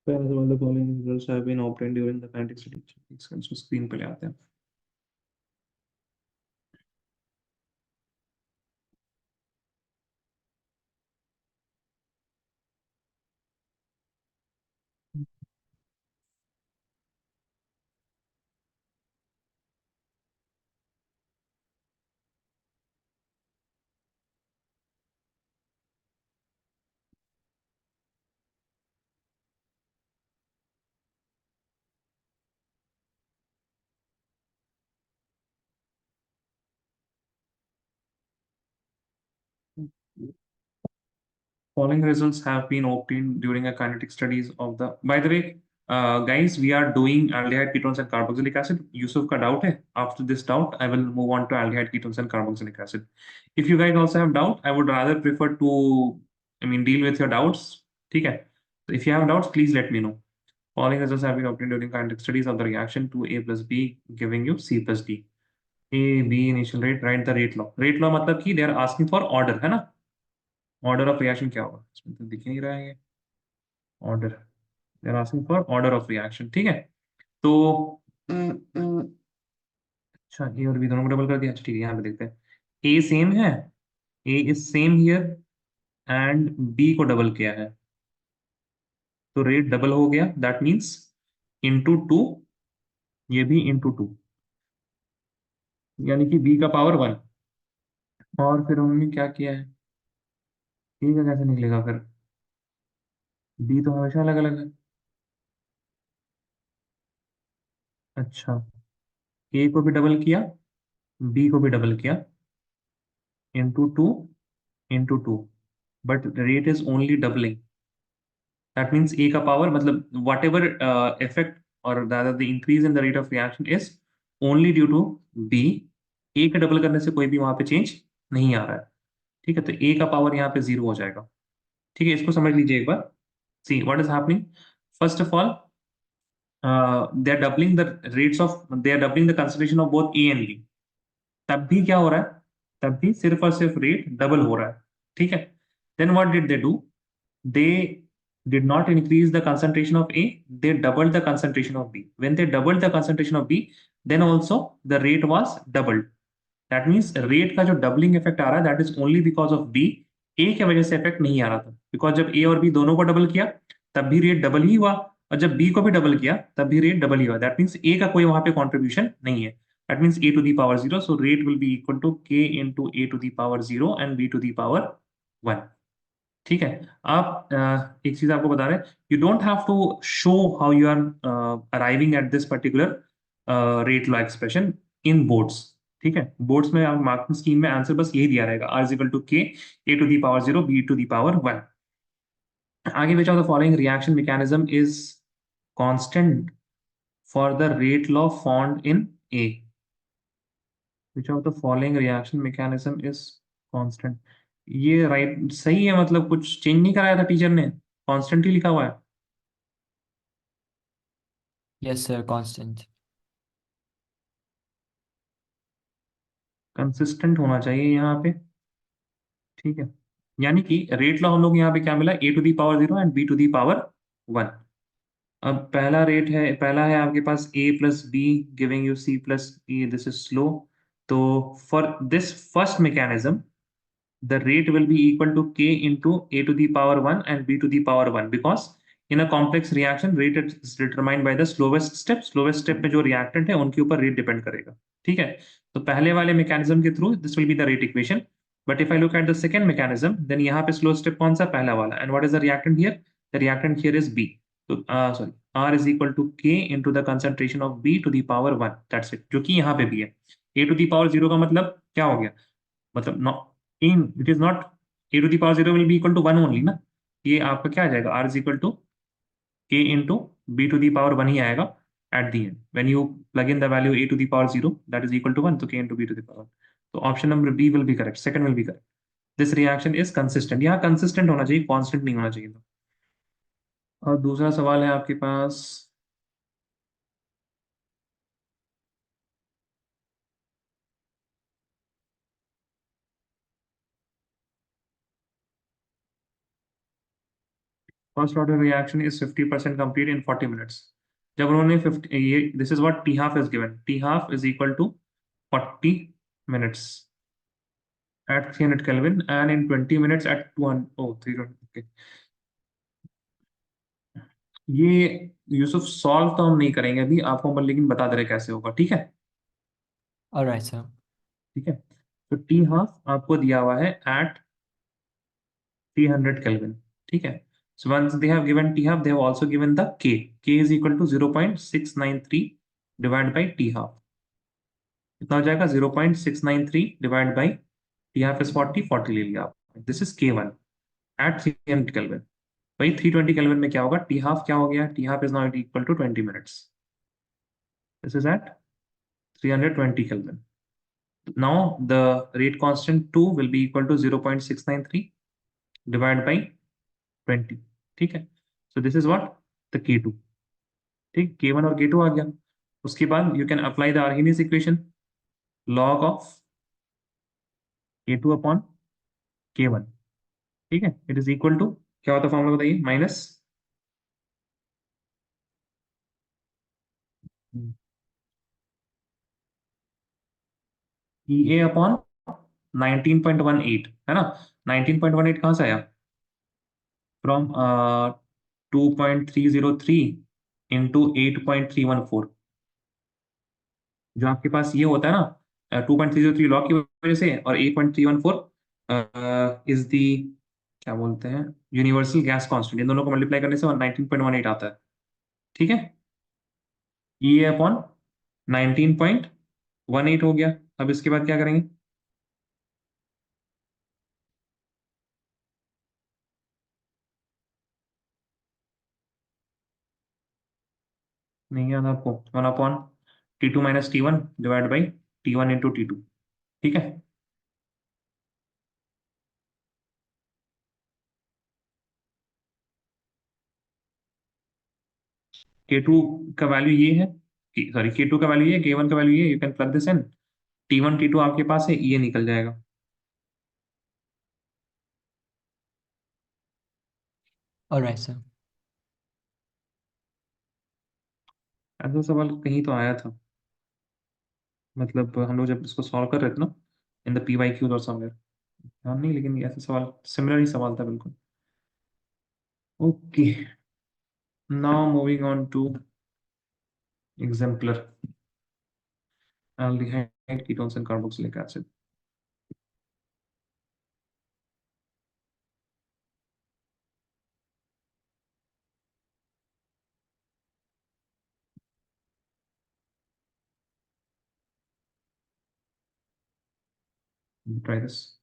Whereas all the following results have been obtained during the kinetic study. इसको screen पे ले आते हैं. Following results have been obtained during a kinetic studies of the. By the way, guys, we are doing aldehyde ketones and carboxylic acid. Yusuf का doubt है. After this doubt, I will move on to aldehyde ketones and carboxylic acid. If you guys also have doubt, I would rather prefer to, deal with your doubts. ठीक है. So if you have doubts, please let me know. Following results have been obtained during kinetic studies of the reaction to A plus B, giving you C plus D. A, B initial rate, write the rate law. Rate law मतलब कि they are asking for order, है ना? Order of reaction क्या होगा इसमें तो दिख ही नहीं रहा है ये order they are asking for order of reaction ठीक है तो अच्छा ए और बी दोनों को डबल कर दिया अच्छा ठीक है यहाँ पे देखते हैं ए सेम है A is same here and B को डबल किया है तो रेट डबल हो गया दैट मीन्स इंटू टू ये भी इंटू टू यानी कि बी का पावर वन और फिर हमने क्या किया है ए का कैसे निकलेगा फिर बी तो हमेशा अलग अलग है अच्छा ए को भी डबल किया बी को भी डबल किया into two into 2 but the rate is only doubling that means a का power मतलब whatever effect or rather the increase in the rate of reaction is only due to b a का double करने से कोई भी वहां पे change नहीं आ रहा है ठीक है तो a का पावर यहाँ पे जीरो हो जाएगा ठीक है इसको समझ लीजिए एक बार see what is happening first of all they are doubling the rates of they are doubling the concentration of both A and B तब भी क्या हो रहा है तब भी सिर्फ और सिर्फ रेट डबल हो रहा है ठीक है then what did they do they did not increase the concentration of A, they doubled the concentration of B. When they doubled the concentration of B, then also the rate was doubled. That means rate का जो doubling effect आ रहा है that is only because of B. A के वजह से effect नहीं आ रहा था because जब A और B दोनों को double किया तब भी rate double ही हुआ और जब B को भी double किया तब भी rate double ही हुआ. That means A का कोई वहां पे contribution नहीं है. That means A to the power 0. So rate will be equal to K into A to the power 0 and B to the power 1. ठीक है आप एक चीज आपको बता रहे हैं you don't have to show how you are arriving at this particular rate law expression in boards ठीक है बोर्ड्स में आप मार्किंग स्कीम में आंसर बस यही दिया रहेगा are is equal to K A to the power zero B to the power one आगे which of the following reaction mechanism is constant for the rate law found in A which of the following reaction mechanism is constant ये right सही है मतलब कुछ change नहीं कराया था teacher ने कांस्टेंट ही लिखा हुआ है यस सर कांस्टेंट। कंसिस्टेंट होना चाहिए यहाँ पे ठीक है यानी कि रेट लॉ हम लोग यहाँ पे क्या मिला A to the power zero and B to the power one अब पहला रेट है पहला है आपके पास A plus B giving you C plus E this is slow तो for this first mechanism the rate will be equal to k into a to the power 1 and b to the power 1 because in a complex reaction rate is determined by the slowest step में जो reactant है उनके ऊपर rate depend करेगा ठीक है तो पहले वाले mechanism के through this will be the rate equation but if I look at the second mechanism then यहाँ पे slow step कौन सा पहला वाला and what is the reactant here the reactant here is b तो sorry r is equal to k into the concentration of b to the power 1 that's it जो कि यहाँ पे भी है a to the power 0 का मतलब क्या हो गया मतलब in it is not A to the power zero will be equal to one only ना ये आपका क्या आ जाएगा R is equal to K into B to the power one ही आएगा at the end when you plug in the value A to the power zero that is equal to one तो K into B to the power तो option number B will B correct second will be correct this reaction is consistent यहाँ consistent होना चाहिए constant नहीं होना चाहिए था और दूसरा सवाल है आपके पास first order reaction is 50% complete in 40 minutes. जब उन्होंने 50, ये this is what T half is given, T half is equal to 40 minutes at 300 Kelvin and in 20 minutes at 200, oh 300, okay। ये यूसुफ सॉल्व तो हम नहीं करेंगे अभी, आपको हम लेकिन बता दे रहे कैसे होगा, ठीक है। All right, sir. ठीक है, तो टी हाफ आपको दिया हुआ है एट 300 Kelvin, ठीक है। So once they have given T half, they have also given the K. K is equal to 0.693 divided by T half। कितना हो जाएगा? 0.693 divided by T half is 40, 40 ले लिया आपने। This is K1 at 300 Kelvin। भाई 320 Kelvin में क्या होगा? T half क्या हो गया? T half is now equal to 20 minutes। This is at 320 Kelvin। Now the rate constant 2 will be equal to 0.693 divided by 20, ठीक है। So this is what the K2, ठीक, K1 और K2 आ गया। उसके बाद you can apply the Arrhenius equation, log of K2 upon K1, ठीक है। It is equal to, क्या होता है फॉर्मूला बताइए, माइनस ई ए अपॉन 19.18, है ना। 19.18 कहाँ से आया? From 2.303 into 8.314। जो आपके पास ये होता है ना, 2.303 लॉग की वजह से, और 8.314 इज दी, क्या बोलते हैं, यूनिवर्सल गैस कांस्टेंट। इन दोनों को मल्टीप्लाई करने से 19.18 आता है, ठीक है। ई अपॉन 19.18 हो गया। अब इसके बाद क्या करेंगे? नहीं याद आपको? 1/T2 - T1 divide by T1 into T2, ठीक है। K2 का वैल्यू ये है, सॉरी K2 का वैल्यू ये, K1 का वैल्यू ये, you can plug this in. T1 T2 आपके पास है, ये निकल जाएगा। All right, sir. ऐसा सवाल कहीं तो आया था, मतलब हम लोग जब इसको सॉल्व कर रहे थे ना, इन द PYQ और समवेयर, ध्यान नहीं, लेकिन ये ऐसा सवाल, सिमिलर ही सवाल था बिल्कुल। Okay, now moving on to exemplar aldehyde ketones and carboxylic acid। Try this।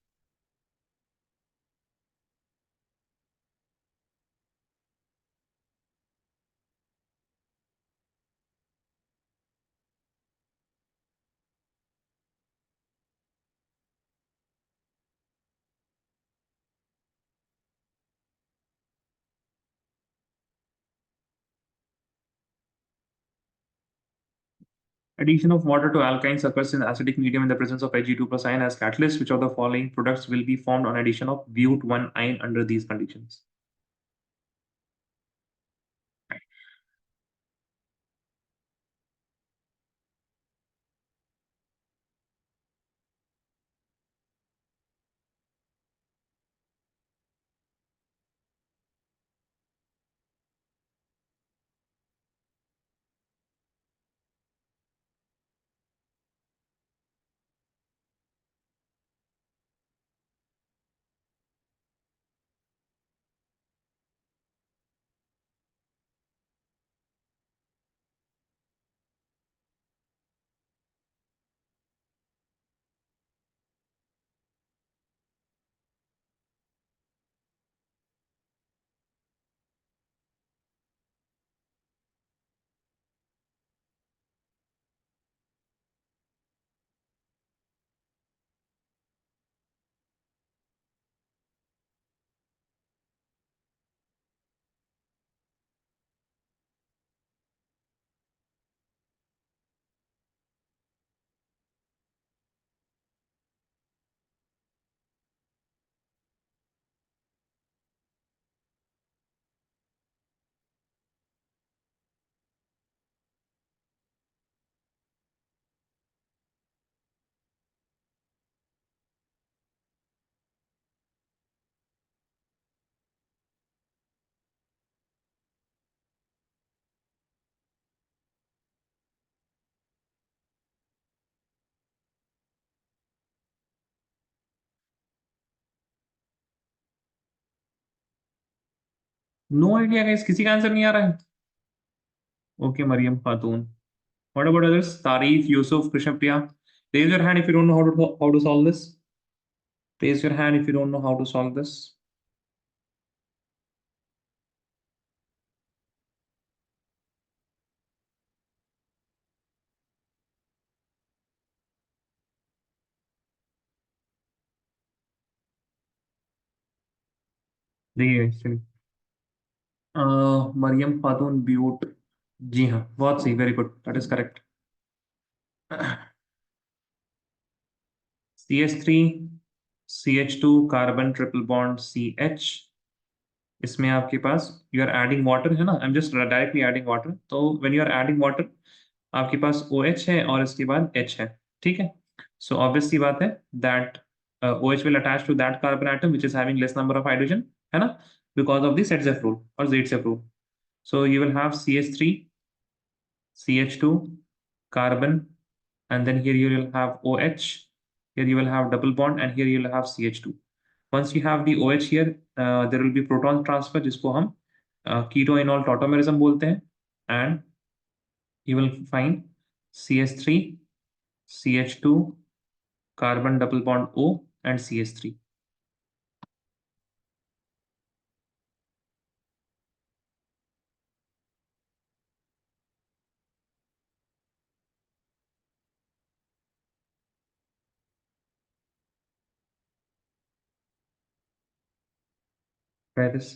Addition of water to alkynes occurs in acidic medium in the presence of Ag2 plus ion as catalyst. Which of the following products will be formed on addition of But1 ion under these conditions? No idea guys, किसी का answer नहीं आ रहा है। Okay, Mariam Khatoon. What about others? Tarif, Yusuf, Krishnapriya. Raise your hand if you don't know how to solve this. Raise your hand if you don't know how to solve this. देखिए चलिए। मरियम खातून ब्यूट। जी हाँ, बहुत सही, very good, that is correct. CH3, CH2, carbon triple bond CH। इसमें आपके पास यू आर एडिंग वाटर है ना, I am just directly adding water, तो when you are adding water आपके पास OH है और इसके बाद H है। ठीक है, सो ऑब्वियस सी बात है that OH will attach to that carbon atom which is having less number of hydrogen, है ना, because of the Setzeff rule और Zaitsev rule. So you will have CH3, CH2, carbon, and then here you will have OH, here you will have double bond, and here you will have CH2. Once you have the OH here, there will be proton transfer जिसको हम कीटोइनॉल tautomerism बोलते हैं, and you will find CH3, CH2, carbon double bond O, and CH3. Try this.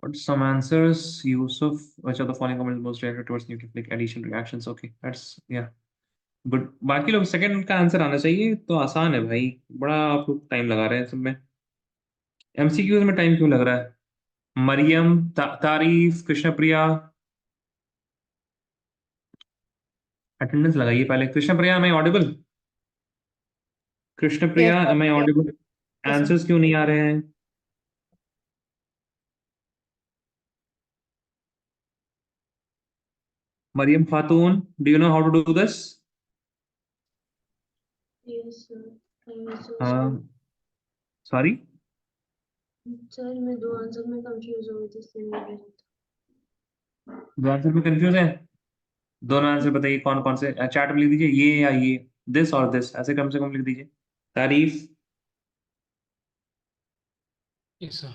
What some answers? Yusuf, which of the following comments most directed towards nucleophilic addition reactions? Okay, that's yeah. Good, बाकी लोग second का answer आना चाहिए, तो आसान है भाई, बड़ा आप लोग टाइम लगा रहे हैं सब में। MCQs में टाइम क्यों लग रहा है? मरियम, तारीफ, कृष्णप्रिया, अटेंडेंस लगाइए पहले। Krishnapriya, am I audible? Yes, Krishnapriya, sir. Am I audible? Yes, sir. Answers क्यों नहीं आ रहे हैं? Mariam Khatoon, do you know how to do this? Yes, sir. I was so हाँ, sorry. सॉरी। सर मैं दो आंसर में कंफ्यूज हो गई थी इसलिए नहीं बोल रहा दो आंसर में कंफ्यूज है? दोनों आंसर बताइए कौन कौन से, चैट में लिख दीजिए, ये या ये, दिस और दिस, ऐसे कम से कम लिख दीजिए। तारीफ। Yes, sir.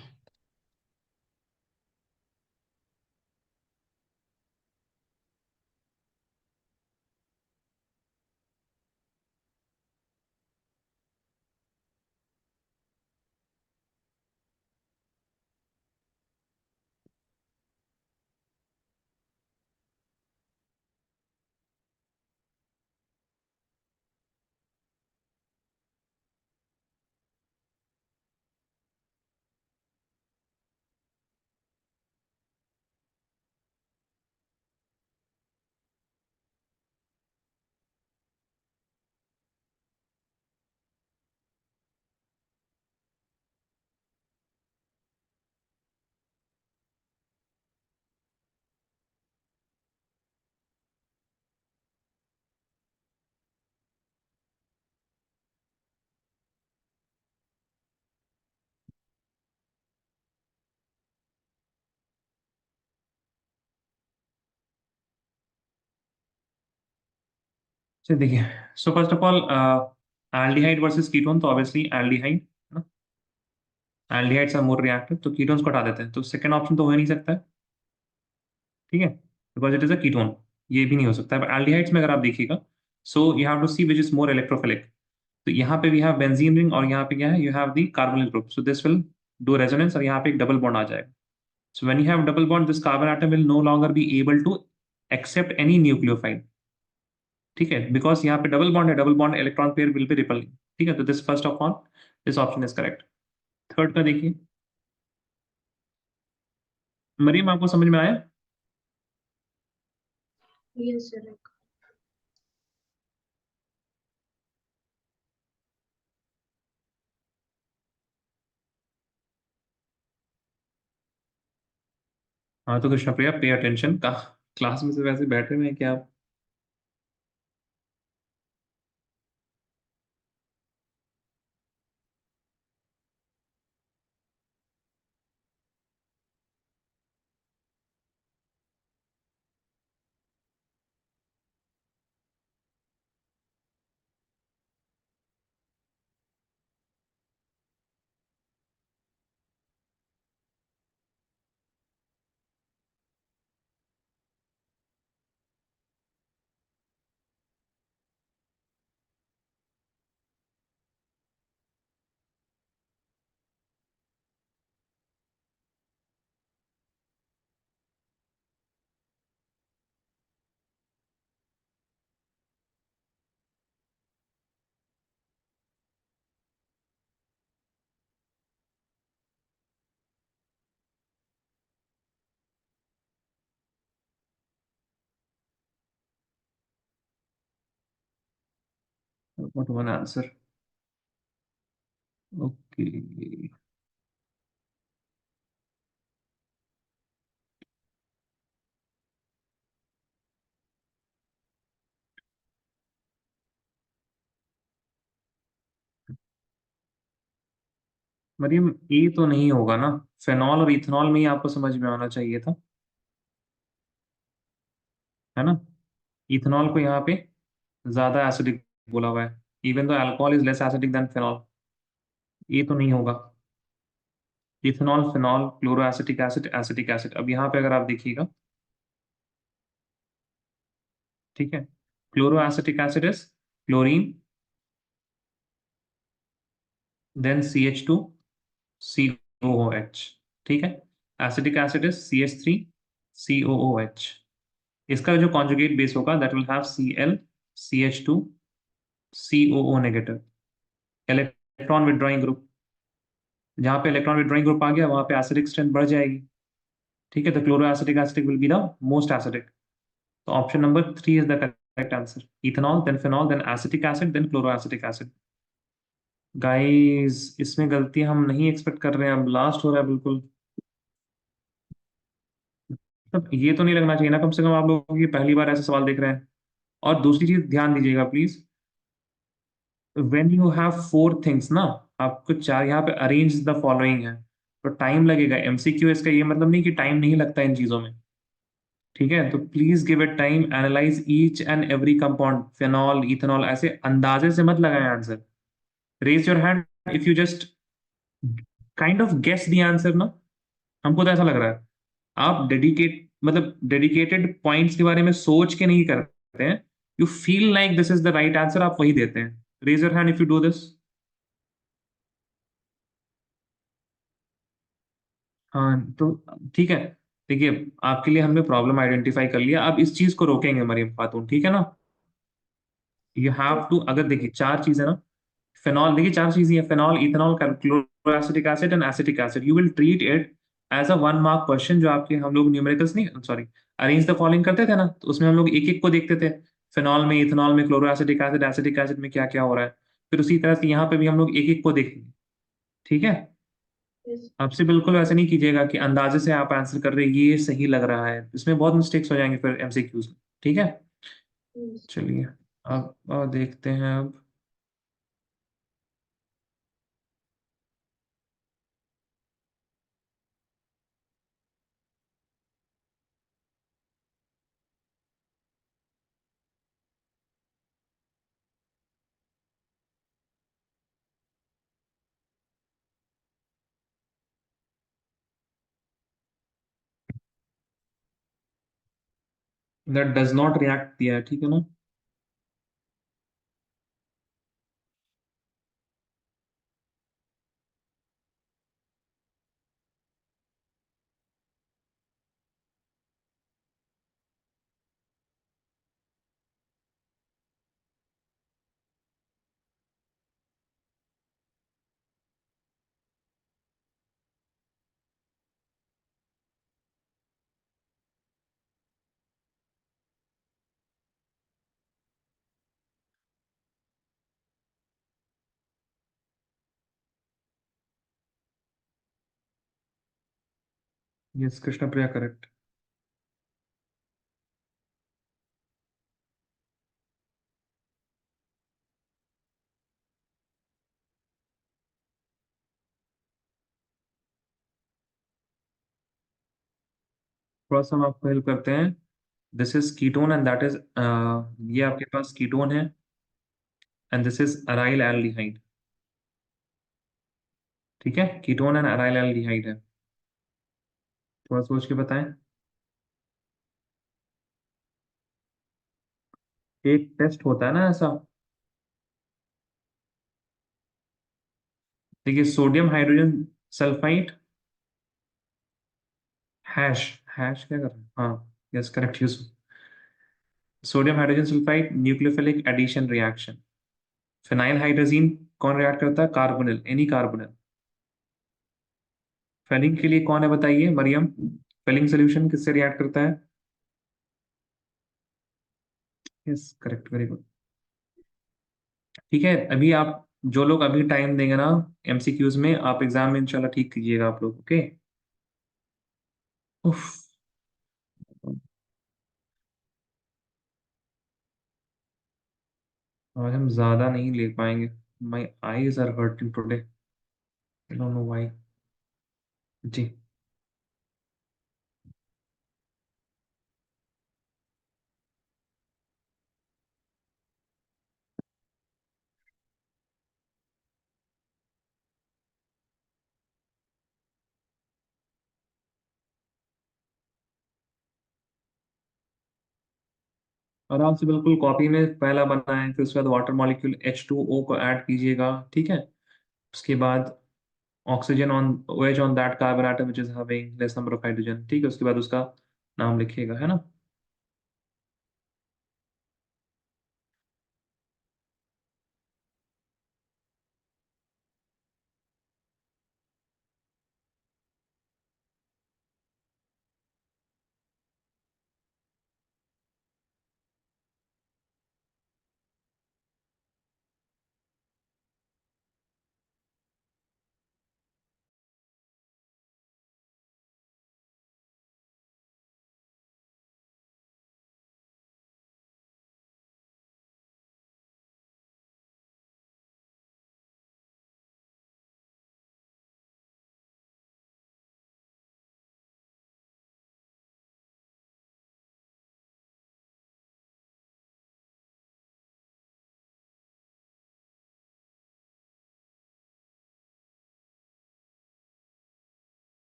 चलिए देखिए, so first of all aldehyde versus ketone, तो ऑब्वियसली एल्डिहाइड ना, एल्डिहाइड्स आर मोर रिएक्टिव, तो कीटोन्स को हटा देते हैं, तो सेकंड ऑप्शन तो हो ही नहीं सकता है, ठीक है, because it is a ketone, ये भी नहीं हो सकता है। एल्डिहाइड्स में अगर आप देखिएगा, so you have to see which is more electrophilic, तो यहाँ पे वी हैव बेंजीन रिंग और यहाँ पे क्या है, you have the carbonyl group, so this will do resonance और यहाँ पे एक डबल बॉन्ड आ जाएगा। So when you have double bond, this carbon atom will no longer be able to accept any nucleophile, ठीक है, बिकॉज यहाँ पे डबल बॉन्ड है, double bond electron pair will be repelling, ठीक है, तो this first of all this option is correct. Third का देखिए, मरीम आपको समझ में आया? Yes, sir. हाँ तो कृष्णा प्रिया, पे अटेंशन का, क्लास में से वैसे बैठे हुए हैं क्या आप? What one answer? Okay, Mariam A तो नहीं होगा ना, फेनॉल और इथेनॉल में ही आपको समझ में आना चाहिए था, है ना, इथेनॉल को यहाँ पे ज्यादा एसिडिक बोला हुआ है, even though alcohol is less acidic than phenol, ये तो नहीं होगा। Ethanol, phenol, chloro acetic acid, acetic acid, अब यहाँ पे अगर आप देखिएगा, ठीक है, chloro acetic acid is chlorine, then CH2 COOH, ठीक है, acetic acid is CH3 COOH, इसका जो कॉन्जुगेट बेस होगा that will have ClCH2COO negative, electron withdrawing group, जहां पे इलेक्ट्रॉन विड्रॉइंग ग्रुप आ गया वहां पे एसिडिक स्ट्रेंथ बढ़ जाएगी, ठीक है, तो chloro acetic acid will be the most acidic, तो option number 3 is the correct answer, ethanol then phenol then acetic acid then chloro acetic acid. Guys इसमें गलती हम नहीं एक्सपेक्ट कर रहे हैं, अब लास्ट हो रहा है बिल्कुल, मतलब ये तो नहीं लगना चाहिए ना, कम से कम आप लोग ये पहली बार ऐसे सवाल देख रहे हैं। और दूसरी चीज ध्यान दीजिएगा please, when you have four things ना, आपको चार यहाँ पे अरेंज द फॉलोइंग है, तो टाइम लगेगा, MCQ इसका ये मतलब नहीं कि टाइम नहीं लगता इन चीजों में, ठीक है, तो please give it time, analyse each and every compound, phenol ethanol, ऐसे अंदाजे से मत लगाएं answer, raise your hand if you just kind of guess the answer ना, हमको तो ऐसा लग रहा है आप मतलब डेडिकेटेड पॉइंट्स के बारे में सोच के नहीं करते हैं, you feel like this is the right answer, आप वही देते हैं, raise your hand if you do this. हाँ तो ठीक है, देखिए आपके लिए हमने प्रॉब्लम आइडेंटिफाई कर लिया, अब इस चीज को रोकेंगे मरियम खातून, ठीक है ना, यू हैव टू, अगर देखिए चार चीजें ना, फेनॉल, देखिए चार चीजें हैं, phenol ethanol chloroacetic acid and acetic acid, you will treat it as a 1 mark question, जो आपके हम लोग न्यूमेरिकल्स नहीं, सॉरी, अरेंज द फॉलोइंग करते थे ना, तो उसमें हम लोग एक एक को देखते थे, फेनॉल में, इथेनॉल में, क्लोरोएसिटिक एसिड, एसिटिक एसिड में क्या क्या हो रहा है, फिर उसी तरह से यहाँ पे भी हम लोग एक एक को देखेंगे, ठीक है, Yes. आपसे बिल्कुल वैसे नहीं कीजिएगा कि अंदाजे से आप आंसर कर रहे हैं ये सही लग रहा है, इसमें बहुत मिस्टेक्स हो जाएंगे फिर MCQs में, ठीक है। Yes. चलिए अब देखते हैं, अब दैट डज नॉट रिएक्ट दिया है, ठीक है ना। यस कृष्ण प्रिया, करेक्ट। थोड़ा सा हम आपको हेल्प करते हैं। This is ketone and that is, ये आपके पास कीटोन है and this is aryl aldehyde. ठीक है, कीटोन एंड अराइल एल्डिहाइड है। थोड़ा सोच के बताएं। एक टेस्ट होता है ना ऐसा, देखिए sodium hydrogen sulphide hash, hash क्या कर रहे हैं, हाँ yes correct use. Sodium hydrogen sulphide nucleophilic addition reaction. Phenyl hydrogen कौन रिएक्ट करता है, कार्बोनिल, एनी कार्बोनिल। फेलिंग के लिए कौन है बताइए मरियम, फेलिंग सोल्यूशन किससे रिएक्ट करता है। Yes correct, very good. ठीक है, अभी आप जो लोग अभी टाइम देंगे ना एमसीक्यूज में, आप एग्जाम में इंशाल्लाह ठीक कीजिएगा आप लोग, ओके। उफ, आज हम ज्यादा नहीं ले पाएंगे। My eyes are hurting today, I don't know why. जी। आराम से बिल्कुल कॉपी में पहला बनाएं, फिर उसके बाद वाटर मॉलिक्यूल H2O को ऐड कीजिएगा, ठीक है। उसके बाद oxygen on OH on that carbon atom which is having less number of hydrogen, ठीक है। उसके बाद उसका नाम लिखिएगा, है ना।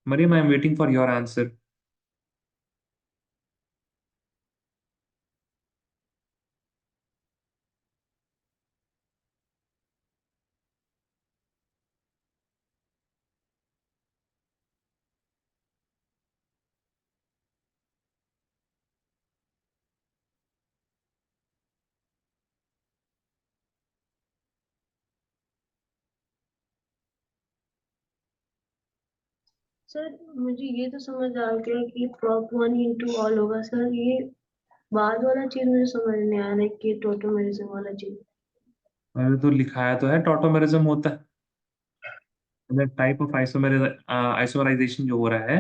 Mariam, I am waiting for your answer. Sir मुझे ये तो समझ आ गया कि prop 1 into ऑल होगा सर, ये बाद वाला चीज मुझे समझ नहीं आ रहा है कि टोटोमेरिज्म वाला चीज। मैंने तो लिखाया तो है टॉटोमेरिज्म होता है। टाइप ऑफ आइसोमराइजेशन जो हो रहा है,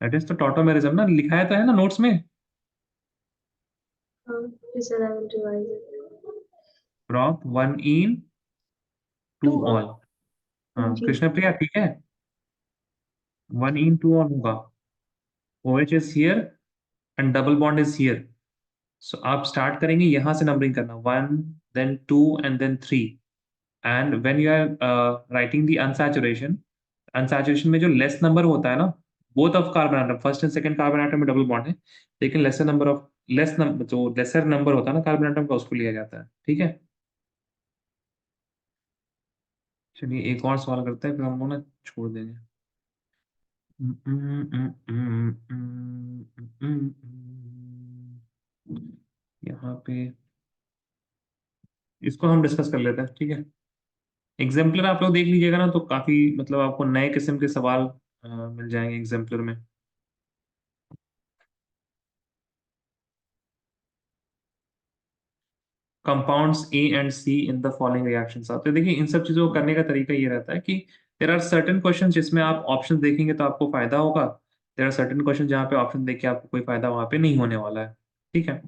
दैट इज तो टॉटोमेरिज्म ना, लिखा है तो है ना नोट्स में। हाँ, yes sir, I will revise it. Prop one in two Two all. हाँ जी। कृष्ण प्रिया ठीक है, वन इन टू ऑल होगा। OH is here and double bond is here. So आप स्टार्ट करेंगे यहाँ से नंबरिंग करना, one then two and then three. And when you are writing the unsaturation, unsaturation में जो लेस नंबर होता है ना, both of carbon atom, first and second carbon atom में डबल बॉन्ड है, लेकिन laser number of less number, जो laser number होता है ना कार्बन आटम का, उसको लिया जाता है। ठीक है, चलिए एक और सवाल करते हैं, फिर हम लोग ना छोड़ देंगे। यहाँ पे इसको हम डिस्कस कर लेते हैं, ठीक है। एग्जाम्पलर आप लोग देख लीजिएगा ना, तो काफी मतलब आपको नए किस्म के सवाल मिल जाएंगे एग्जाम्पलर में। Compounds A and C in the following reactions आते हैं। देखिए इन सब चीजों को करने का तरीका ये रहता है कि देर आर सर्टेन क्वेश्चन जिसमें आप ऑप्शन देखेंगे तो आपको फायदा होगा, देर आर सर्टेन क्वेश्चन जहाँ पे ऑप्शन देख के आपको कोई फायदा वहां पे नहीं होने वाला है। ठीक है,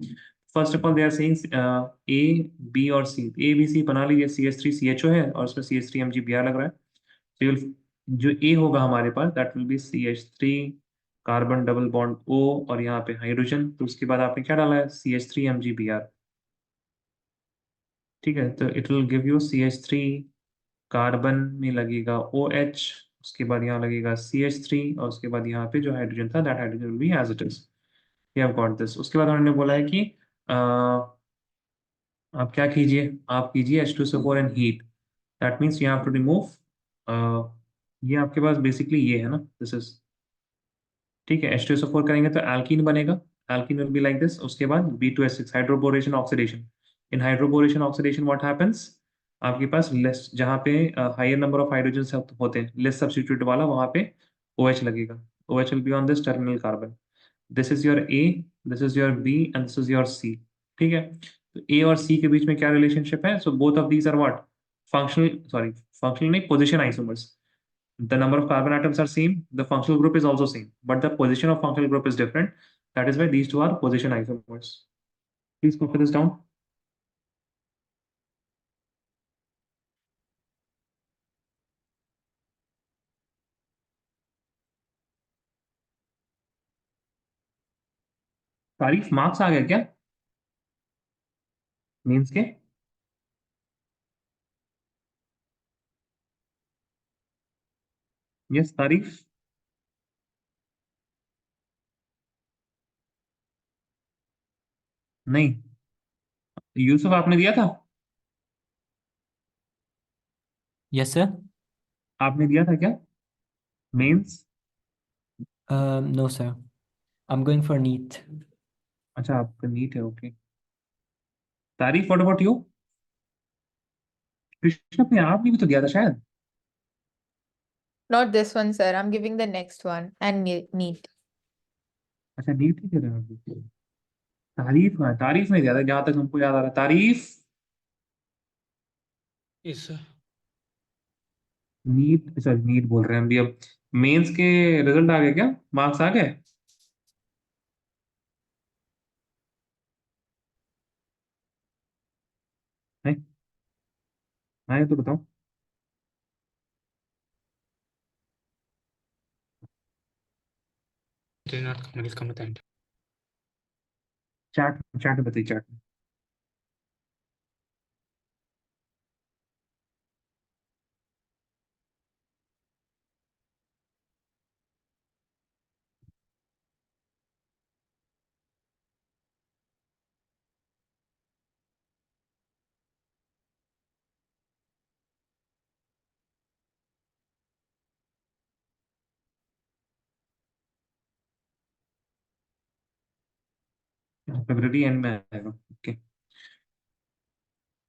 first of all they are saying A B और सी, ए बी सी बना लीजिए, CH3CHO है और उसमें CH3MgBr लग रहा है। तो जो ए होगा हमारे पास, that will be CH3 carbon double bond O, और यहाँ पे हाइड्रोजन, तो उसके बाद आपने क्या डाला है, CH3MgBr। ठीक है, तो it will give you CH3, carbon में लगेगा OH, उसके बाद यहाँ लगेगा CH3, और उसके बाद यहाँ पे जो हाइड्रोजन था, that hydrogen will be as it is. We have got this. उसके बाद उन्होंने बोला है कि आप क्या कीजिए, आप कीजिए H2SO4 and heat. That means you have to remove, ये आपके पास बेसिकली ये है ना, दिस इज, ठीक है। H2SO4 करेंगे तो एल्कीन बनेगा, alkene will be like this. उसके बाद B2S6 hydroboration oxidation. In hydroboration oxidation what happens, आपके पास लेस, जहाँ पे हायर नंबर ऑफ हाइड्रोजन होते हैं, लेस सब्स्टिट्यूट वाला, वहां पे OH लगेगा। OH will be on this terminal carbon. This is your A, this is your B and this is your C। ठीक है, तो A और C के बीच में क्या रिलेशनशिप है, so both of these are what, functional, sorry functional नहीं, position isomers. The number of carbon atoms are same, the functional group is also same, but the position of functional group is different. That is why these two are position isomers. Please copy this down. तारीफ marks आ गया क्या means के? Yes तारीफ। नहीं, यूसुफ आपने दिया था, Yes, sir. आपने दिया था क्या mains? No, sir. I'm going for NEET. अच्छा आपका नीट है, ओके। तारीफ व्हाट अबाउट यू? कृष्ण अपने आपने भी तो दिया था शायद। Not this one, sir. I'm giving the next one and neat. अच्छा नीट ही दे रहे हैं आप। तारीफ, हाँ तारीफ में दिया था जहां तक हमको याद आ रहा है, तारीफ। Yes, sir. NEET, sorry NEET बोल रहे हैं हम भी अब। मेंस के रिजल्ट आ गए क्या, मार्क्स आ गए? नहीं आए तो बताओ। Did not come. Will come at the end. Chat chat में बताइए, चैट में। फेब्रवरी एंड में आएगा, ओके।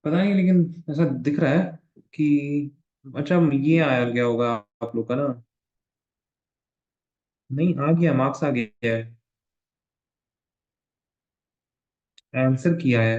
पता नहीं, लेकिन ऐसा दिख रहा है कि, अच्छा ये आया गया होगा आप लोग का ना। नहीं आ गया, मार्क्स आ गया है, आंसर किया है।